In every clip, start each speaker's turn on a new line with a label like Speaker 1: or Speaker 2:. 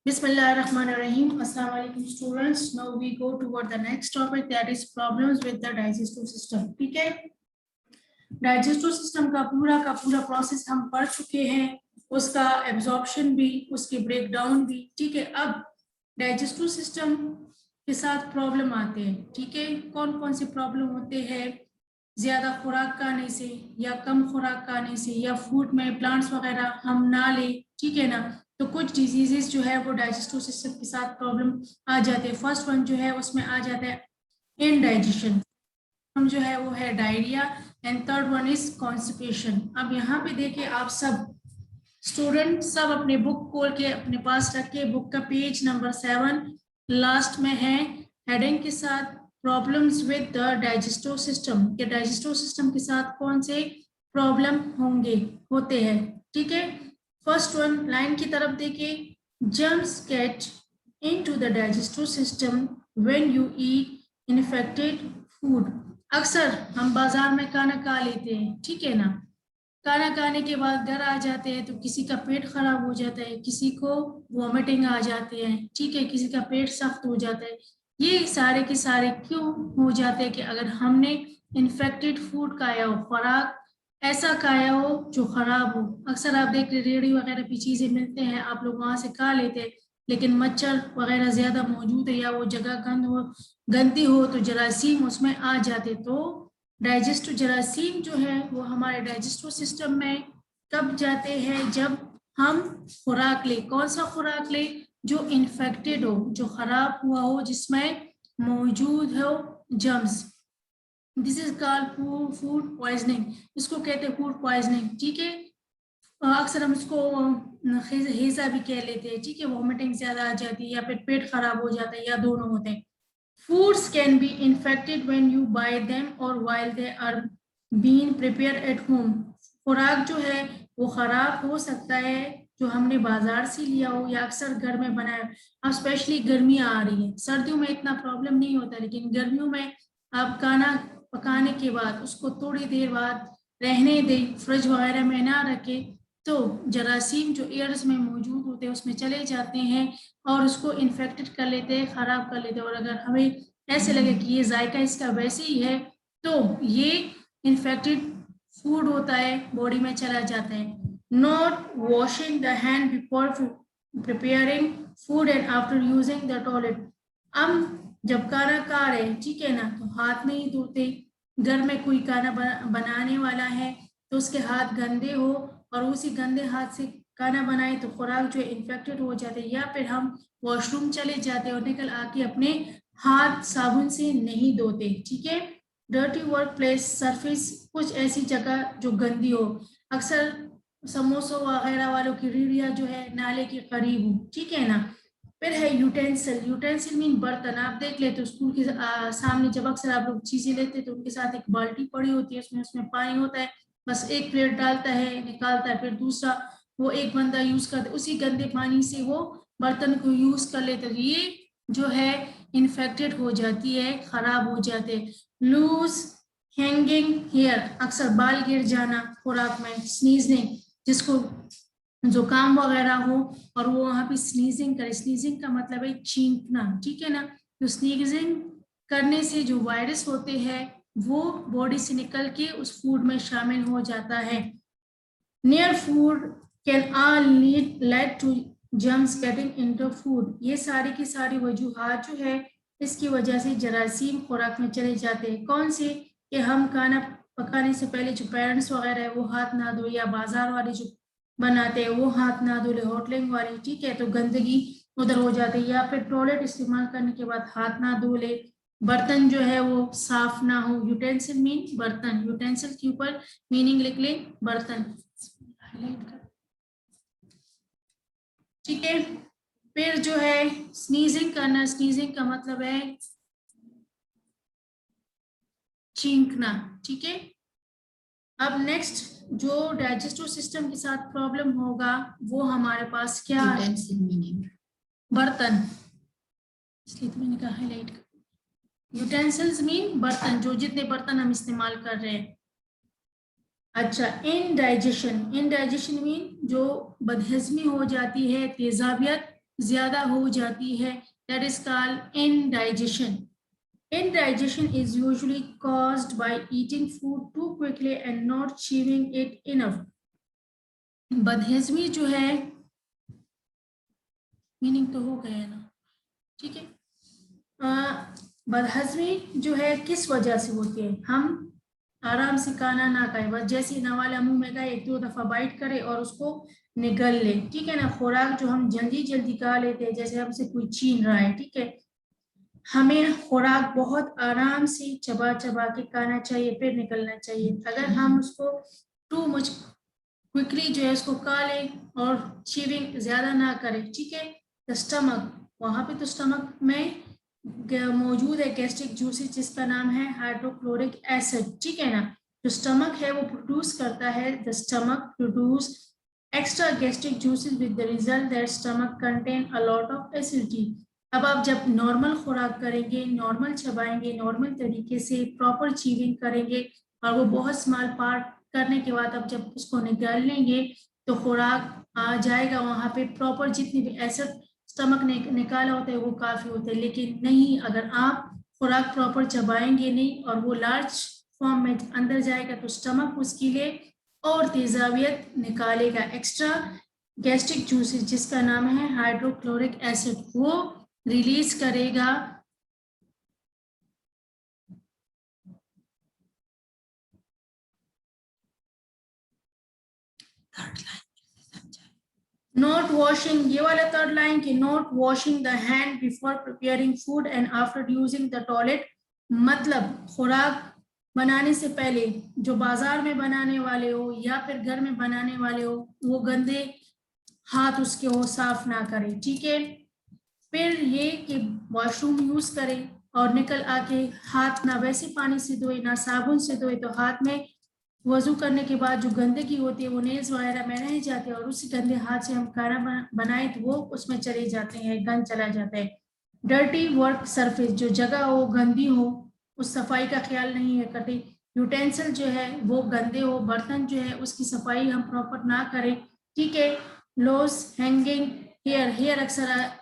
Speaker 1: Bismillahirrahmanirrahim. Assalamu alaikum students. Now we go toward the next topic, that is problems with the digestive system. ठीक है, digestive system का पूरा process हम पढ़ चुके हैं, उसका एब्जॉर्प्शन भी, उसके ब्रेकडाउन भी. ठीक है, अब डाइजेस्टिव सिस्टम के साथ प्रॉब्लम आते हैं. ठीक है, कौन कौन से प्रॉब्लम होते हैं? ज्यादा खुराक खाने से या कम खुराक खाने से, या फूड में प्लांट्स वगैरह हम ना ले. ठीक है ना, तो कुछ डिजीजेस जो है वो डाइजेस्टिव सिस्टम के साथ प्रॉब्लम आ जाते हैं. फर्स्ट वन जो है उसमें आ जाता है इनडाइजेशन, हम जो है वो है diarrhoea, and third one is constipation. अब यहाँ पे देखिए आप सब स्टूडेंट सब अपने बुक खोल के अपने पास रखे, बुक का पेज नंबर 7 लास्ट में है हेडिंग के साथ problems with the digestive system. के डाइजेस्टिव सिस्टम के साथ कौन से प्रॉब्लम होते हैं. ठीक है, फर्स्ट वन लाइन की तरफ देखिए, germs get into the digestive system when you eat infected food. अक्सर हम बाजार में खाना खा लेते हैं. ठीक है ना, खाना खाने के बाद घर आ जाते हैं तो किसी का पेट खराब हो जाता है, किसी को वॉमिटिंग आ जाते हैं. ठीक है, किसी का पेट सख्त हो जाता है. ये सारे के सारे क्यों हो जाते हैं? कि अगर हमने इन्फेक्टेड फूड खाया हो, खुराक ऐसा खाया हो जो खराब हो. अक्सर आप देख रहे रेडी वगैरह भी चीजें मिलते हैं, आप लोग वहां से खा लेते हैं, लेकिन मच्छर वगैरह ज्यादा मौजूद है या वो जगह गंदी हो तो जरासीम उसमें आ जाते. तो डाइजेस्टिव जरासीम जो है वो हमारे डाइजेस्टिव सिस्टम में कब जाते हैं? जब हम खुराक ले. कौन सा खुराक ले? जो इन्फेक्टेड हो, जो खराब हुआ हो, जिसमें मौजूद हो germs. This is called food poisoning. इसको कहते हैं फूड पॉइजनिंग. ठीक है, अक्सर हम इसको हेजा भी कह लेते हैं. ठीक है, वॉमिटिंग ज्यादा आ जाती है या फिर पेट खराब हो जाता है, या दोनों होते हैं. Foods can be infected when you buy them or while they are being prepared at home. खुराक जो है वो खराब हो सकता है जो हमने बाजार से लिया हो या अक्सर घर में बनाया. अब स्पेशली गर्मियाँ आ रही है, सर्दियों में इतना प्रॉब्लम नहीं होता, लेकिन गर्मियों में आप खाना पकाने के बाद उसको थोड़ी देर बाद रहने दें, फ्रिज वगैरह में ना रखें, तो जरासीम जो एयर्स में मौजूद होते हैं उसमें चले जाते हैं और उसको इन्फेक्टेड कर लेते हैं, खराब कर लेते हैं. और अगर हमें ऐसे लगे कि ये जायका इसका वैसे ही है, तो ये इन्फेक्टेड फूड होता है, बॉडी में चला जाता है. Not washing the hand before preparing food and after using the toilet. हम जब खाना खा रहे हैं, ठीक है ना, तो हाथ नहीं धोते. घर में कोई खाना बनाने वाला है तो उसके हाथ गंदे हो और उसी गंदे हाथ से खाना बनाए तो खुराक जो इन्फेक्टेड हो जाते हैं. या फिर हम वॉशरूम चले जाते हैं और निकल आके अपने हाथ साबुन से नहीं धोते. ठीक है, डर्टी वर्क प्लेस सरफेस, कुछ ऐसी जगह जो गंदी हो. अक्सर समोसों वगैरह वालों की रेहड़ियाँ जो है नाले के करीब हो. ठीक है ना. फिर है यूटेंसिल. यूटेंसिल मीन बर्तन. आप देख लेते हो स्कूल के सामने जब अक्सर आप लोग चीजें लेते तो उनके साथ एक बाल्टी पड़ी होती है, उसमें पानी होता है, बस एक प्लेट डालता है निकालता है, फिर दूसरा वो एक बंदा यूज करता है, उसी गंदे पानी से वो बर्तन को यूज कर लेते. तो ये जो है इन्फेक्टेड हो जाती है, खराब हो जाते. लूज हैंगिंग हेयर, अक्सर बाल गिर जाना खुराक में. स्नीजिंग, जिसको जुकाम वगैरह हो और वो वहां पे स्नीजिंग करे. स्नीजिंग का मतलब है छींकना. ठीक है ना, तो स्नीजिंग करने से जो वायरस होते हैं वो बॉडी से निकल के उस फूड में शामिल हो जाता है. Near food can all lead to germs getting into food. ये सारी की सारी वजूहात जो है इसकी वजह से जरासीम खुराक में चले जाते हैं. कौन से? कि हम खाना पकाने से पहले जो पेरेंट्स वगैरह है वो हाथ ना धो, या बाजार वाले जो बनाते हैं वो हाथ ना धो ले, होटलिंग वाले. ठीक है, तो गंदगी उधर हो जाती है. या फिर टॉयलेट इस्तेमाल करने के बाद हाथ ना धो ले. बर्तन जो है वो साफ ना हो. यूटेंसिल मीन बर्तन. यूटेंसिल के ऊपर मीनिंग लिख ले, बर्तन. ठीक है, फिर जो है स्नीजिंग करना. स्नीजिंग का मतलब है छींकना. ठीक है, अब नेक्स्ट जो डाइजेस्टिव सिस्टम के साथ प्रॉब्लम होगा वो हमारे पास क्या है? बर्तन. इसलिए तो मैंने कहा हाईलाइट. यूटेंसिल्स मीन बर्तन, जो जितने बर्तन हम इस्तेमाल कर रहे हैं. अच्छा, इनडाइजेशन. इनडाइजेशन मीन जो बदहजमी हो जाती है, तेजाबियत ज्यादा हो जाती है, that is called indigestion. Indigestion is usually caused by eating food too quickly and not chewing it enough. बदहजमी जो है, मीनिंग तो हो गया ना, ठीक है। बदहजमी जो है किस वजह से होती है, हम आराम से खाना ना खाए, बस जैसे नवाला मुंह में गए 1-2 दफा बाइट करे और उसको निगल ले, ठीक है ना। खुराक जो हम जल्दी जल्दी खा लेते हैं, जैसे हमसे कोई छीन रहा है, ठीक है। हमें खुराक बहुत आराम से चबा चबा के खाना चाहिए, फिर निकलना चाहिए। अगर हम उसको टू मच क्विकली जो है उसको खा लें और चीविंग ज्यादा ना करें, ठीक है। द स्टमक, वहां पे तो स्टमक में मौजूद है गैस्ट्रिक जूसेस जिसका नाम है हाइड्रोक्लोरिक एसिड, ठीक है ना। जो स्टमक है वो प्रोड्यूस करता है, the stomach produce extra gastric juices with the result that stomach contain a lot of acidity. अब आप जब नॉर्मल खुराक करेंगे, नॉर्मल चबाएंगे, नॉर्मल तरीके से प्रॉपर चीविंग करेंगे और वो बहुत स्मॉल पार्ट करने के बाद अब जब उसको निकाल लेंगे तो खुराक आ जाएगा वहां पे प्रॉपर, जितनी भी एसिड स्टमक ने निकाला होता है वो काफी होता है। लेकिन नहीं, अगर आप खुराक प्रॉपर चबाएंगे नहीं और वो लार्ज फॉर्म में अंदर जाएगा तो स्टमक उसके लिए और तेजाबियत निकालेगा, एक्स्ट्रा गैस्ट्रिक जूसेस जिसका नाम है हाइड्रोक्लोरिक एसिड, वो रिलीज करेगा। नॉट वॉशिंग, ये वाला थर्ड लाइन की, not washing the hand before preparing food and after using the toilet. मतलब खुराक बनाने से पहले जो बाजार में बनाने वाले हो या फिर घर में बनाने वाले हो, वो गंदे हाथ उसके हो, साफ ना करें, ठीक है। फिर ये कि वॉशरूम यूज करें और निकल आके हाथ ना वैसे पानी से धोए ना साबुन से धोए, तो हाथ में वजू करने के बाद जो गंदगी होती है वो नेल्स वगैरह में रह जाते हैं और उसी गंदे हाथ से हम खाना बनाए तो वो उसमें चले जाते हैं, गंद चला जाता है। डर्टी वर्क सरफेस, जो जगह हो गंदी हो उस सफाई का ख्याल नहीं है करते। यूटेंसिल जो है वो गंदे हो, बर्तन जो है उसकी सफाई हम प्रॉपर ना करें, ठीक है। लॉस हैंगिंग हेयर, हेयर अक्सर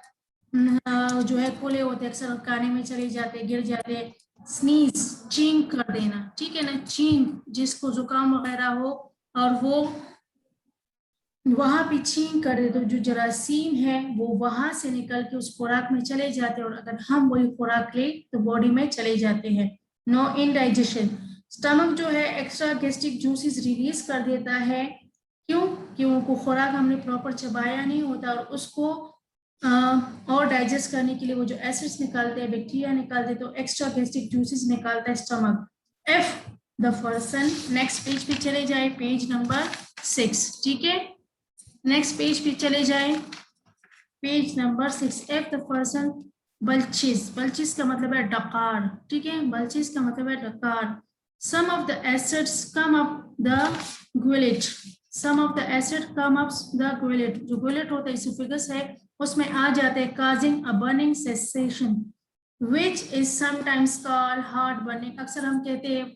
Speaker 1: जो है खुले होते हैं, अक्सर खाने में चले जाते, गिर जाते। स्नीज, चींग कर देना, ठीक है ना। चींग, जिसको जुकाम वगैरह हो और वो वहां पे छींक कर दे तो जो जरासीम है वो वहां से निकल के उस खुराक में चले जाते हैं और अगर हम वही खुराक ले तो बॉडी में चले जाते हैं। नो इनडाइजेशन, स्टमक जो है एक्स्ट्रा गैस्ट्रिक जूसेस रिलीज कर देता है, क्यों? क्योंकि खुराक हमने प्रॉपर चबाया नहीं होता और उसको और डाइजेस्ट करने के लिए वो जो एसिड्स निकालते हैं, बैक्टीरिया निकालते हैं, तो एक्स्ट्रा गैस्ट्रिक जूसेस निकालता है stomach. F the person, next page पे चले जाए, पेज नंबर 6, ठीक है। नेक्स्ट पेज पे चले जाए, page number 6। If the person belches, belches का मतलब है डकार, ठीक है। बल्चिस का मतलब है डकार। Some of the acids come up the gullet, some of the acid come up the gullet, जो गुलेट होता है इसोफेगस है उसमें आ जाते हैं, causing a burning sensation which is sometimes called heart burning. अक्सर हम कहते हैं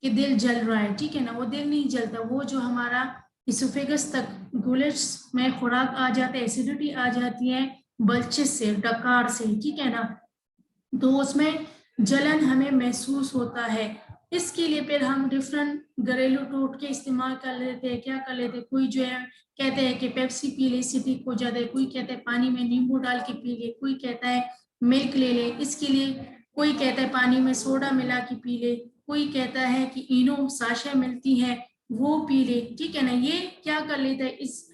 Speaker 1: कि दिल जल रहा है, ठीक है ना, वो दिल नहीं जलता, वो जो हमारा इसोफेगस तक गुलेट्स में खुराक आ जाते हैं, एसिडिटी आ जाती है बल्चिस से, डकार से, ठीक है ना, तो उसमें जलन हमें महसूस होता है। इसके लिए फिर हम डिफरेंट घरेलू टोटके इस्तेमाल कर लेते हैं। क्या कर लेते हैं, कोई जो है कहते हैं कि पेप्सी पी ले एसिडिक हो जाता है, कोई कहता है पानी में नींबू डाल के पी ले, कोई कहता है मिल्क ले ले इसके लिए, कोई कहता है पानी में सोडा मिला के पी ले, कोई कहता है कि इनो साशा मिलती है वो पी ले, ठीक है ना। ये क्या कर लेता है, इस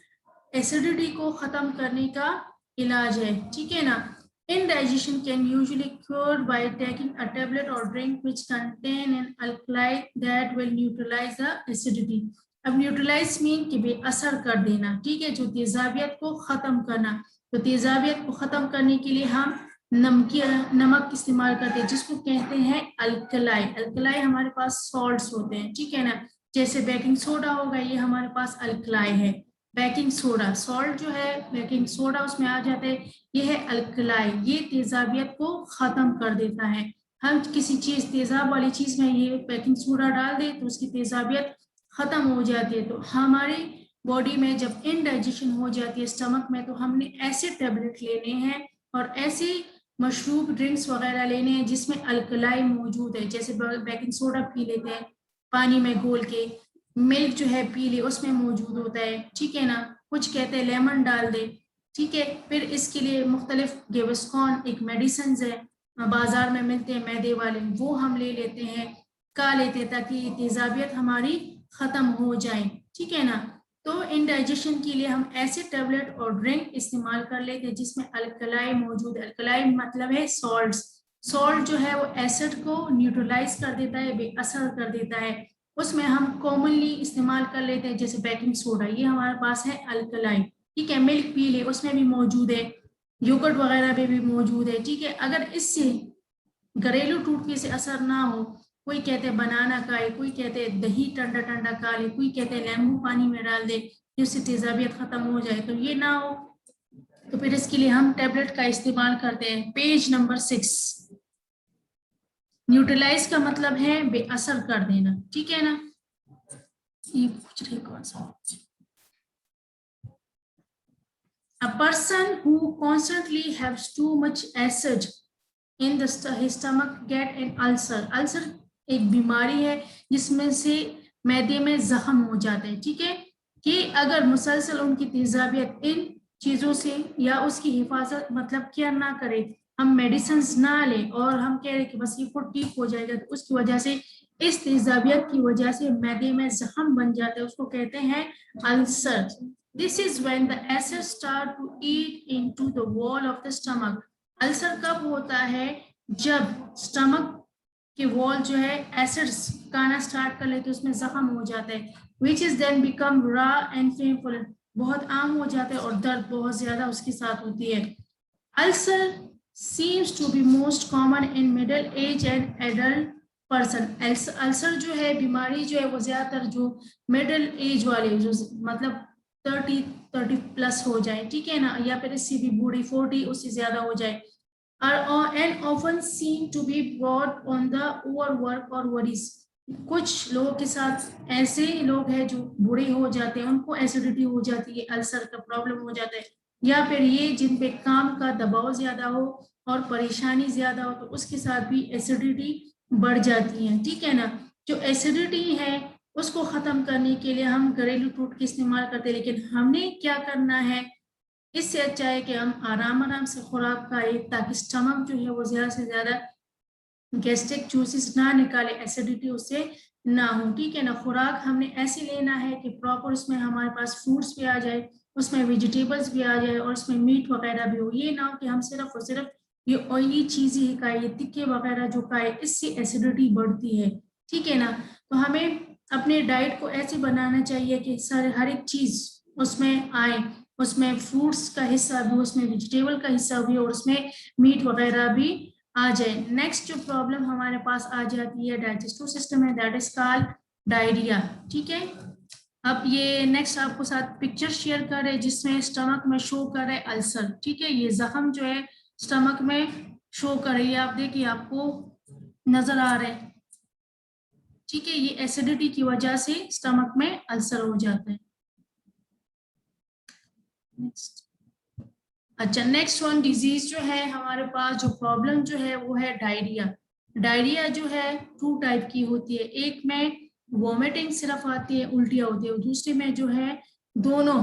Speaker 1: एसिडिटी को खत्म करने का इलाज है, ठीक है ना। Indigestion can usually cured by taking a tablet or drink which contain an alkali that will neutralize the acidity. अब न्यूट्रलाइज मीन कि बेअसर कर देना, ठीक है, जो तेजाबियत को खत्म करना। तो तेजाबियत को खत्म करने के लिए हम नमक इस्तेमाल करते हैं जिसको कहते हैं अल्कलाई। अल्कलाई हमारे पास सॉल्ट्स होते हैं, ठीक है ना, जैसे बेकिंग सोडा होगा, ये हमारे पास अल्कलाई है। बेकिंग सोडा, सॉल्ट जो है बेकिंग सोडा उसमें आ जाते हैं, ये है अल्कलाई, ये तेजाबियत को खत्म कर देता है। हम किसी चीज तेजाब वाली चीज में ये बेकिंग सोडा डाल दे तो उसकी तेजाबियत खत्म हो जाती है। तो हमारी बॉडी में जब इनडाइजेशन हो जाती है स्टमक में, तो हमने ऐसे टैबलेट लेने हैं और ऐसे मशरूब ड्रिंक्स वगैरह लेने हैं जिसमें अल्कलाई मौजूद है, जैसे बेकिंग सोडा पी लेते हैं पानी में घोल के, मिल्क जो है पी ले उसमें मौजूद होता है, ठीक है ना, कुछ कहते हैं लेमन डाल दे, ठीक है। फिर इसके लिए मुख्तलिफ गेवस्कॉन एक मेडिसिन है, बाजार में मिलते हैं मैदे वाले, वो हम ले लेते हैं, खा लेते हैं ताकि तेजाबियत हमारी खत्म हो जाए, ठीक है ना। तो इंडाइजेशन के लिए हम ऐसे टैबलेट और ड्रिंक इस्तेमाल कर लेते हैं जिसमें अल्कलाई मौजूद है। अल्कलाई मतलब है सॉल्ट्स, सॉल्ट जो है वो एसिड को न्यूट्रलाइज कर देता है, बेअसर कर देता है। उसमें हम कॉमनली इस्तेमाल कर लेते हैं जैसे बेकिंग सोडा, ये हमारे पास है अल्कलाई, ठीक है। मिल्क पी ले उसमें भी मौजूद है, योगर्ट वगैरह में भी मौजूद है, ठीक है। अगर इससे घरेलू टूटके से असर ना हो, कोई कहते हैं बनाना खाए, कोई कहते हैं दही ठंडा ठंडा खा ले, कोई कहते हैं नींबू पानी में डाल दे जिससे तेजाबियत खत्म हो जाए, तो ये ना हो तो फिर इसके लिए हम टैबलेट का इस्तेमाल करते हैं। पेज नंबर 6, न्यूट्रलाइज का मतलब है बेअसर कर देना, ठीक है ना। ये पूछ रहे कौन सा, a person who constantly has too much acid in the stomach get an ulcer। Ulcer एक बीमारी है जिसमें से मैदे में जख्म हो जाते हैं, ठीक है। कि अगर मुसलसल उनकी तेजाबियत इन चीजों से या उसकी हिफाजत मतलब केयर ना करे, हम मेडिसिन ना ले और हम कह रहे कि बस ये फूड ठीक हो जाएगा, तो उसकी वजह से इस तेजाबियत की वजह से मैदे में जख्म बन जाते हैं, उसको कहते हैं ulcer. This is when the acids start to eat into the wall of the stomach। Ulcer कब होता है, जब स्टमक के वॉल जो है एसिड्स खाना स्टार्ट कर लेते, उसमें जख्म हो जाता है, which is then become raw and painful, बहुत आम हो जाता है और दर्द बहुत ज्यादा उसके साथ होती है। Ulcer seems to be most common in middle age and adult person। Ulcer जो है बीमारी जो है वो ज्यादातर जो मिडिल एज वाले जो मतलब 30 प्लस हो जाए, ठीक है ना, या फिर इससे भी बूढ़ी 40 उससे ज्यादा हो जाए, and often seem to be brought on the overwork or worries। कुछ लोगों के साथ ऐसे लोग हैं जो बूढ़े हो जाते हैं, उनको एसिडिटी हो जाती है, अल्सर का प्रॉब्लम हो जाता है, या फिर ये जिन पे काम का दबाव ज्यादा हो और परेशानी ज्यादा हो, तो उसके साथ भी एसिडिटी बढ़ जाती है, ठीक है ना। जो एसिडिटी है उसको खत्म करने के लिए हम घरेलू टूटके इस्तेमाल करते हैं, लेकिन हमने क्या करना है, इससे अच्छा है कि हम आराम आराम से खुराक खाएं ताकि स्टमक जो है वो ज्यादा से ज्यादा गैस्ट्रिक जूसेस ना निकाले, एसिडिटी उससे ना हो, ठीक है ना। खुराक हमने ऐसे लेना है कि प्रॉपर उसमें हमारे पास फ्रूट्स भी आ जाए, उसमें वेजिटेबल्स भी आ जाए और उसमें मीट वगैरह भी हो। ये ना हो कि हम सिर्फ और सिर्फ ये ऑयली चीजें ही खाए, ये तिक्के वगैरह जो खाए, इससे एसिडिटी बढ़ती है, ठीक है ना। तो हमें अपने डाइट को ऐसे बनाना चाहिए कि सारे हर एक चीज उसमें आए, उसमें फ्रूट्स का हिस्सा भी, उसमें वेजिटेबल का हिस्सा भी और उसमें मीट वगैरह भी आ जाए। नेक्स्ट जो प्रॉब्लम हमारे पास आ जाती है डाइजेस्टिव सिस्टम है, दैट इज कॉल्ड डायरिया, ठीक है। अब ये नेक्स्ट आपको साथ पिक्चर शेयर कर रहे हैं जिसमें स्टमक में शो कर रहे अल्सर, ठीक है। ये जख्म जो है स्टमक में शो कर रही है, आप देखिए आपको नजर आ रहे हैं, ठीक है। ये एसिडिटी की वजह से स्टमक में अल्सर हो जाता है। नेक्स्ट, अच्छा नेक्स्ट वन डिजीज जो है हमारे पास, जो प्रॉब्लम जो है वो है डायरिया। डायरिया जो है 2 टाइप की होती है, एक में वॉमिटिंग सिर्फ आती है, उल्टियां होती है, और दूसरे में जो है दोनों।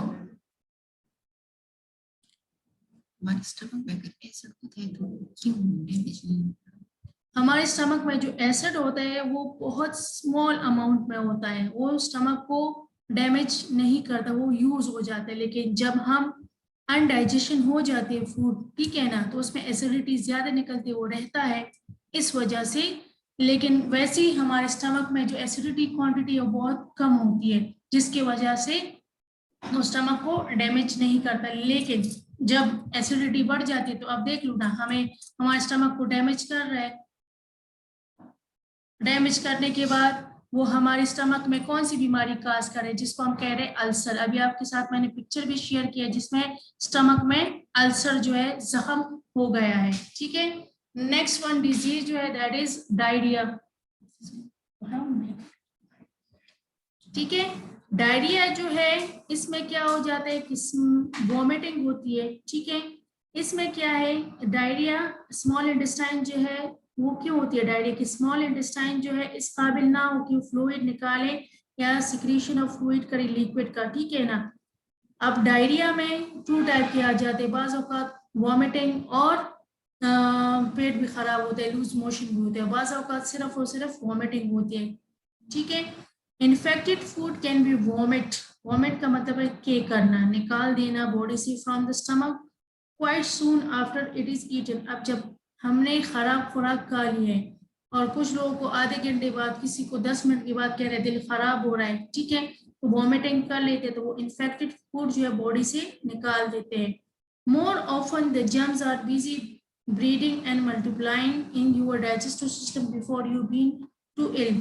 Speaker 1: हमारे स्टमक में अगर एसिड होता है तो क्यों डैमेज नहीं, हमारे स्टमक में जो एसिड होता है वो बहुत स्मॉल अमाउंट में होता है, वो स्टमक को डैमेज नहीं करता, वो यूज हो जाता है। लेकिन जब हम अनडाइजेशन हो जाती है फूड, ठीक है ना, तो उसमें एसिडिटी ज्यादा निकलती है, वो रहता है इस वजह से। लेकिन वैसे ही हमारे स्टमक में जो एसिडिटी क्वांटिटी है वो बहुत कम होती है, जिसकी वजह से वो स्टमक को डैमेज नहीं करता। लेकिन जब एसिडिटी बढ़ जाती है तो अब देख लो ना, हमें हमारे स्टमक को डैमेज कर रहा है, डैमेज करने के बाद वो हमारे स्टमक में कौन सी बीमारी काज करे, जिसको हम कह रहे हैं अल्सर। अभी आपके साथ मैंने पिक्चर भी शेयर किया जिसमें स्टमक में अल्सर जो है जख्म हो गया है, ठीक है। नेक्स्ट वन डिजीज जो है दैट इज डायरिया, ठीक है। डायरिया जो है इसमें क्या हो जाता है कि वॉमिटिंग होती है, ठीक है। इसमें क्या है, डायरिया स्मॉल इंटेस्टाइन जो है वो क्यों होती है, डायरिया की स्मॉल इंटेस्टाइन जो है इस काबिल ना हो कि फ्लूइड निकाले या सिक्रीशन ऑफ फ्लूइड करे लिक्विड का, ठीक है ना। अब डायरिया में टू टाइप के आ जाते हैं, बाज़ औक़ात वॉमिटिंग और पेट भी खराब होता है, लूज मोशन भी होते हैं, बाज़ औक़ात सिर्फ और सिर्फ वॉमिटिंग होती है, ठीक है। Infected food can be vomit, vomit का मतलब है के करना, निकाल देना बॉडी से from the stomach quite soon after it is eaten. अब जब हमने खराब खुराक खा ली है और कुछ लोगों को आधे घंटे बाद, किसी को 10 मिनट के बाद कह रहे दिल खराब हो रहा है, ठीक है, तो वॉमिटिंग कर लेते हैं, तो वो इन्फेक्टेड फूड जो है बॉडी से निकाल देते हैं। More often the germs are busy breeding and multiplying in your digestive system before you been to ill.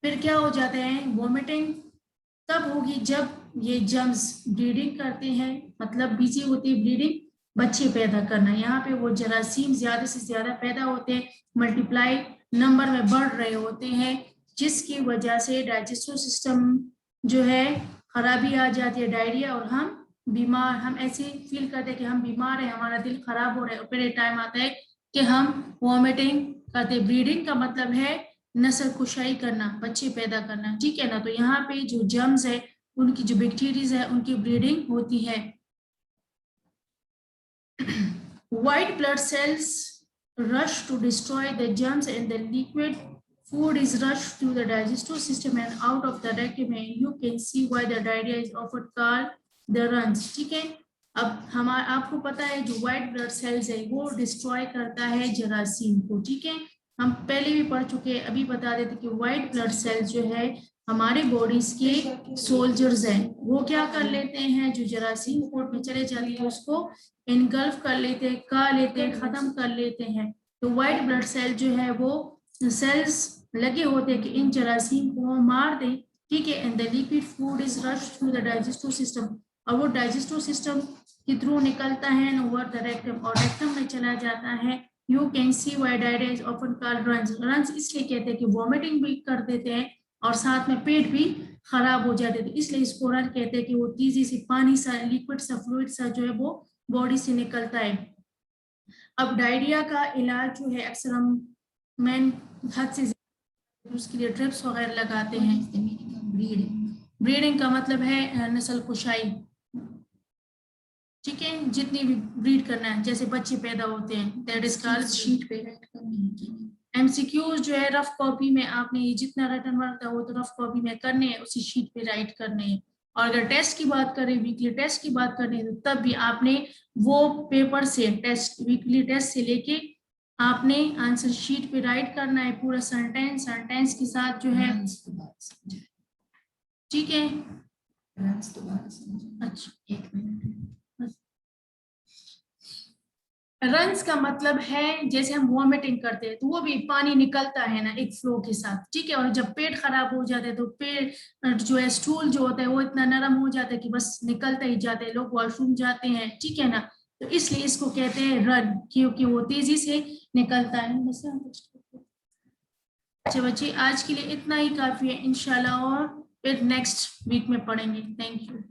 Speaker 1: फिर क्या हो जाता है, वॉमिटिंग तब होगी जब ये जर्म्स ब्रीडिंग करते हैं, मतलब बिजी होती है ब्रीडिंग, बच्चे पैदा करना, यहाँ पे वो जरासीम ज्यादा से ज्यादा पैदा होते हैं, मल्टीप्लाई नंबर में बढ़ रहे होते हैं, जिसकी वजह से डाइजेस्टिव सिस्टम जो है खराबी आ जाती है, डायरिया, और हम बीमार, हम ऐसे फील करते हैं कि हम बीमार हैं, हमारा दिल खराब हो रहा है, और फिर एक टाइम आता है कि हम वॉमिटिंग करते। ब्रीडिंग का मतलब है नस्ल कुशाई करना, बच्चे पैदा करना, ठीक है ना। तो यहाँ पे जो जर्म्स है, उनकी जो बैक्टीरियाज है, उनकी ब्रीडिंग होती है। White blood cells rush to destroy the germs and the liquid food is rushed through the digestive system and out of the rectum, and you can see why the diarrhea is often called the runs, ठीक है। अब हमारा आपको पता है जो white blood cells है वो डिस्ट्रॉय करता है जरासीम को, ठीक है, हम पहले भी पढ़ चुके हैं, अभी बता देते कि व्हाइट ब्लड सेल्स जो है हमारे बॉडीज के सोल्जर्स हैं, वो क्या कर लेते हैं, जो जरासीम कोट में चले जाती है उसको इनगल्फ कर लेते हैं, खा लेते हैं, खत्म कर लेते हैं। तो व्हाइट ब्लड सेल जो है वो सेल्स लगे होते हैं कि इन जरासीम को मार दें, ठीक है, and the liquid food is rush through the digestive system, और वो डाइजेस्टिव सिस्टम के थ्रू निकलता है ओवर द रेक्टम, और रेक्टम में चला जाता है। You can see why diarrhoea is often called runs, runs इसलिए कहते हैं कि वॉमिटिंग भी कर देते हैं और साथ में पेट भी खराब हो जाते थे, इसलिए इसको रन कहते हैं कि वो तेजी से पानी सा, लिक्विड सा, फ्लूइड सा जो है वो बॉडी से निकलता है। अब डायरिया का इलाज जो है अक्सर हम मेन हद से उसके लिए ट्रिप्स वगैरह लगाते हैं। ब्रीडिंग का मतलब है नस्ल कुशाई, ठीक है, जितनी भी ब्रीड करना है, जैसे बच्चे पैदा होते हैं, दैट इज कॉल्ड शीट पे राइट करनी है। एमसीक्यूज जो है रफ कॉपी में आपने ये जितना रिटन वर्क था वो तो रफ कॉपी में करने हैं, उसी शीट पे राइट करने हैं। और अगर टेस्ट की बात करें, वीकली टेस्ट की बात करें, तो तब भी आपने वो पेपर से टेस्ट, वीकली टेस्ट से लेके आपने आंसर शीट पे राइट करना है पूरा सेंटेंस, सेंटेंस के साथ जो है, ठीक है। अच्छा, एक मिनट। रन्स का मतलब है जैसे हम वॉमिटिंग करते हैं तो वो भी पानी निकलता है ना एक फ्लो के साथ, ठीक है, और जब पेट खराब हो जाता है तो पेट जो है स्टूल जो होता है वो इतना नरम हो जाता है कि बस निकलता ही जाता है, लोग वॉशरूम जाते हैं, ठीक है ना, तो इसलिए इसको कहते हैं रन, क्योंकि वो तेजी से निकलता है। अच्छा बच्चे, आज के लिए इतना ही काफी है इंशाल्लाह, और फिर नेक्स्ट वीक में पढ़ेंगे। Thank you.